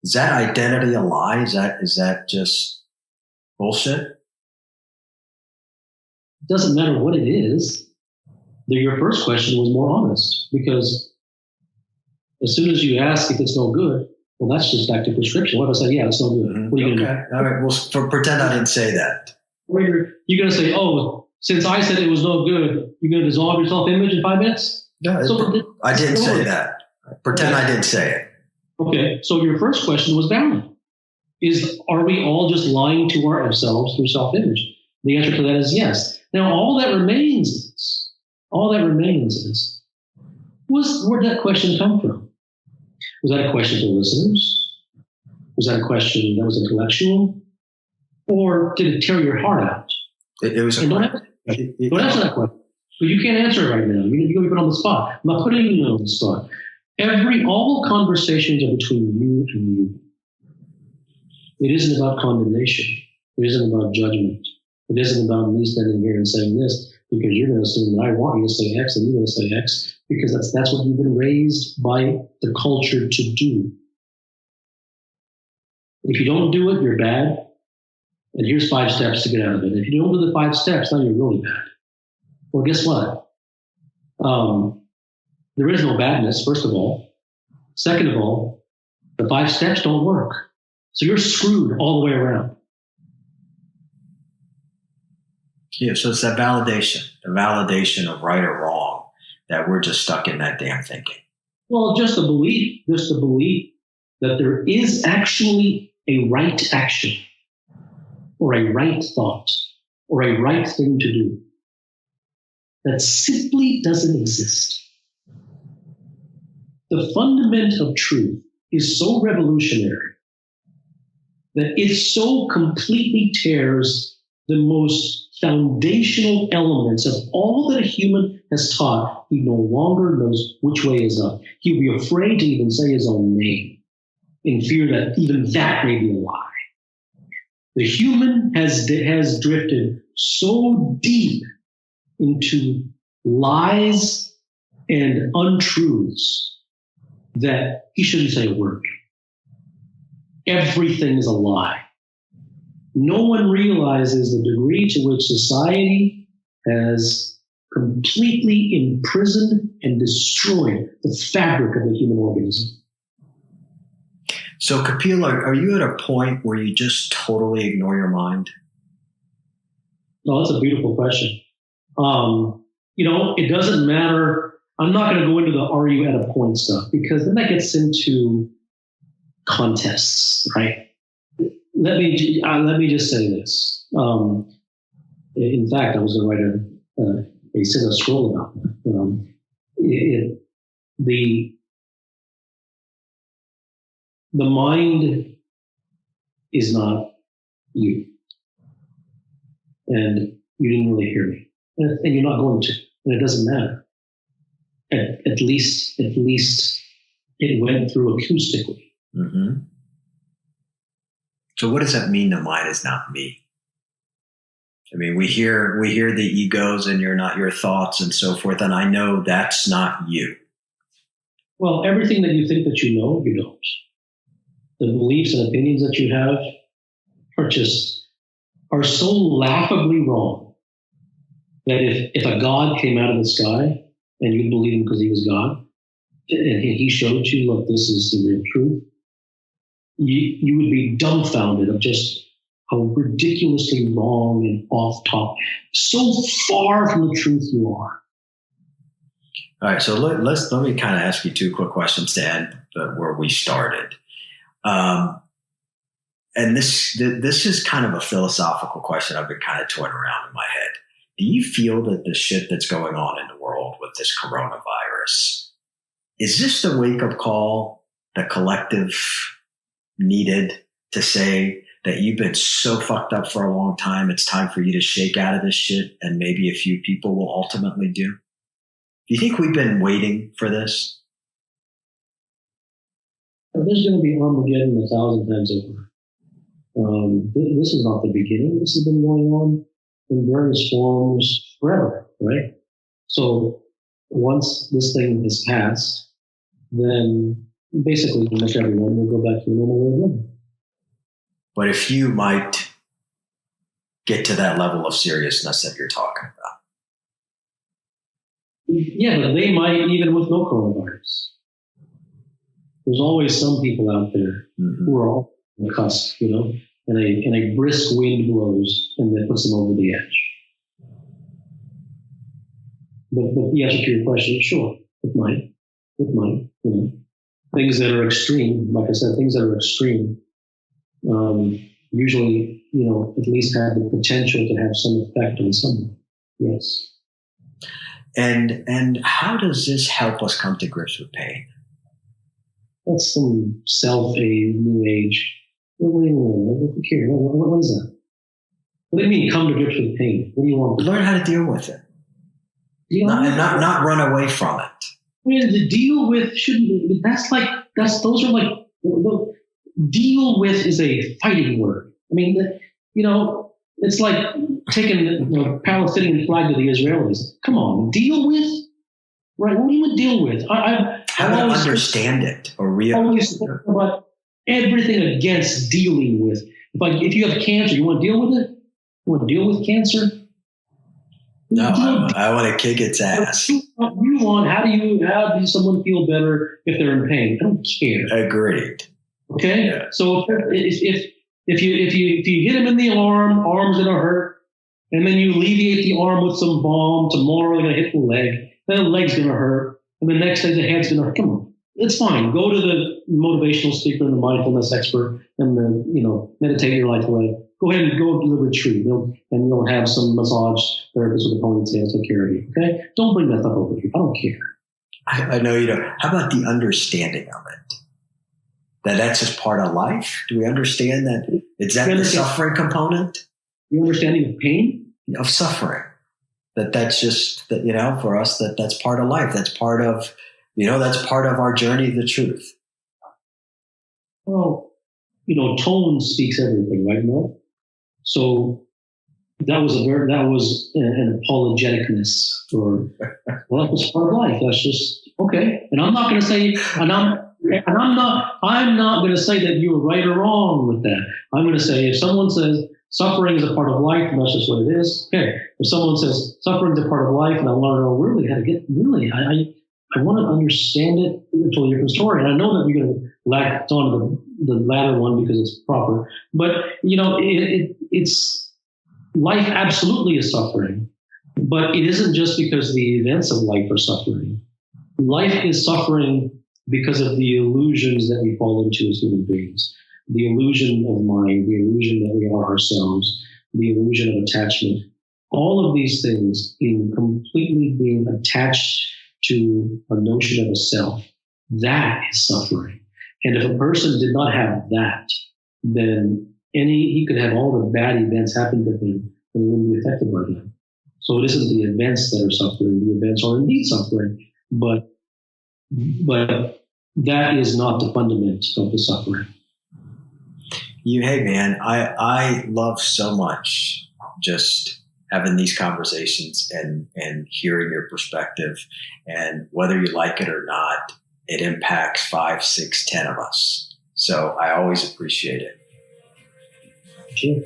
Is that identity a lie? Is that just bullshit? It doesn't matter what it is. Your first question was more honest, because as soon as you ask if it's no good, well, that's just back to prescription. What if I say, yeah, it's no good? Mm-hmm. What are you going to do? All right. Well, pretend I didn't say that. Or you're going to say, oh, since I said it was no good, you're going to dissolve your self-image in 5 minutes? No, I didn't say that. Pretend I didn't say it. Okay, so your first question was valid. Are we all just lying to ourselves through self-image? The answer to that is yes. Now, all that remains is, where'd that question come from? Was that a question for listeners? Was that a question that was intellectual? Or did it tear your heart out? It was a question. Don't answer that question. But you can't answer it right now. You're going to be put on the spot. I'm not putting you on the spot. All conversations are between you and you. It isn't about condemnation. It isn't about judgment. It isn't about me standing here and saying this because you're going to assume that I want you to say X and you're going to say X because that's what you've been raised by the culture to do. If you don't do it, you're bad. And here's 5 steps to get out of it. If you don't do the 5 steps, then you're really bad. Well, guess what? There is no badness, first of all. Second of all, the 5 steps don't work. So you're screwed all the way around. Yeah, so it's that validation of right or wrong, that we're just stuck in that damn thinking. Well, just the belief that there is actually a right action or a right thought or a right thing to do that simply doesn't exist. The fundament of truth is so revolutionary that it so completely tears the most foundational elements of all that a human has taught. He no longer knows which way is up. He'll be afraid to even say his own name in fear that even that may be a lie. The human has drifted so deep into lies and untruths that he shouldn't say a word. Everything is a lie. No one realizes the degree to which society has completely imprisoned and destroyed the fabric of the human organism. So, Kapil, are you at a point where you just totally ignore your mind? No, that's a beautiful question. It doesn't matter. I'm not going to go into the are you at a point stuff because then that gets into contests, right? Let me just say this. In fact, I was going to write a Siddha scroll about that. The mind is not you, and you didn't really hear me, and you're not going to, and it doesn't matter. At least it went through acoustically. Mm-hmm. So what does that mean? The mind is not me. I mean, we hear the egos and you're not your thoughts and so forth, and I know that's not you. Well, everything that you think that you know, you don't. The beliefs and opinions that you have are so laughably wrong that if a God came out of the sky and you believe him because he was God, and he showed you, look, this is the real truth, you would be dumbfounded of just how ridiculously wrong and off top, so far from the truth you are. All right, so let me kind of ask you 2 quick questions to end where we started. And this is kind of a philosophical question I've been kind of toying around in my head. Do you feel that the shit that's going on in the world with this coronavirus, is this the wake-up call the collective needed to say that you've been so fucked up for a long time, it's time for you to shake out of this shit, and maybe a few people will ultimately do? Do you think we've been waiting for this? There's going to be Armageddon 1,000 times over. This is not the beginning. This has been going on in various forms forever, right? So once this thing has passed, then basically almost everyone will go back to the normal way of living. But if you might get to that level of seriousness that you're talking about. Yeah, but they might even with no coronavirus. There's always some people out there who are all on the cusp, and a brisk wind blows and that puts them over the edge. But the answer to your question, sure, it might. Things that are extreme, like I said, things that are extreme, usually, at least have the potential to have some effect on someone. Yes. And how does this help us come to grips with pain? That's some self-aid, new age. What is that? What do you mean, come to grips with pain? What do you want? Learn how to deal with it. Not run away from it. To deal with those are like, deal with is a fighting word. I mean, it's like taking the Palestinian flag to the Israelis. Come on, deal with? Right, what do you mean deal with? How to understand it or realize about everything against dealing with. If you have cancer, you want to deal with it? You want to deal with cancer? No, I want to kick its ass. How do someone feel better if they're in pain? I don't care. Agreed. Okay, yeah. So if you hit him in the arm's gonna hurt, and then you alleviate the arm with some balm. Tomorrow you're gonna hit the leg, then the leg's gonna hurt, and the next day the head's gonna hurt. Come on, it's fine. Go to the motivational speaker and the mindfulness expert, and meditate your life away. Go ahead and go to the retreat, and you'll have some massage therapist with a ponytail take care of you. Okay, don't bring that stuff over here. I don't care. I know you don't. How about the understanding of it? That's just part of life? Do we understand that? Is that the suffering component? The understanding of pain? Of suffering. That's just, for us, that's part of life. That's part of, that's part of our journey to the truth. Well, tone speaks everything, right, Mo? So that was an apologeticness for, that was part of life. That's just, okay. And I'm not going to say, I'm not going to say that you were right or wrong with that. I'm going to say if someone says suffering is a part of life, and that's just what it is. Okay. If someone says suffering is a part of life, and I want to know really how to get I want to understand it. It's a totally different story, and I know that you're going to latch on the latter one because it's proper. But it's life absolutely is suffering, but it isn't just because the events of life are suffering. Life is suffering because of the illusions that we fall into as human beings. The illusion of mind, the illusion that we are ourselves, the illusion of attachment. All of these things completely being attached to a notion of a self, that is suffering. And if a person did not have that, then he could have all the bad events happen to him and he wouldn't be affected by them. So it isn't the events that are suffering. The events are indeed suffering, but that is not the fundament of the suffering. Hey man, I love so much just having these conversations and hearing your perspective, and whether you like it or not, it impacts 5, 6, 10 of us. So I always appreciate it. Sure.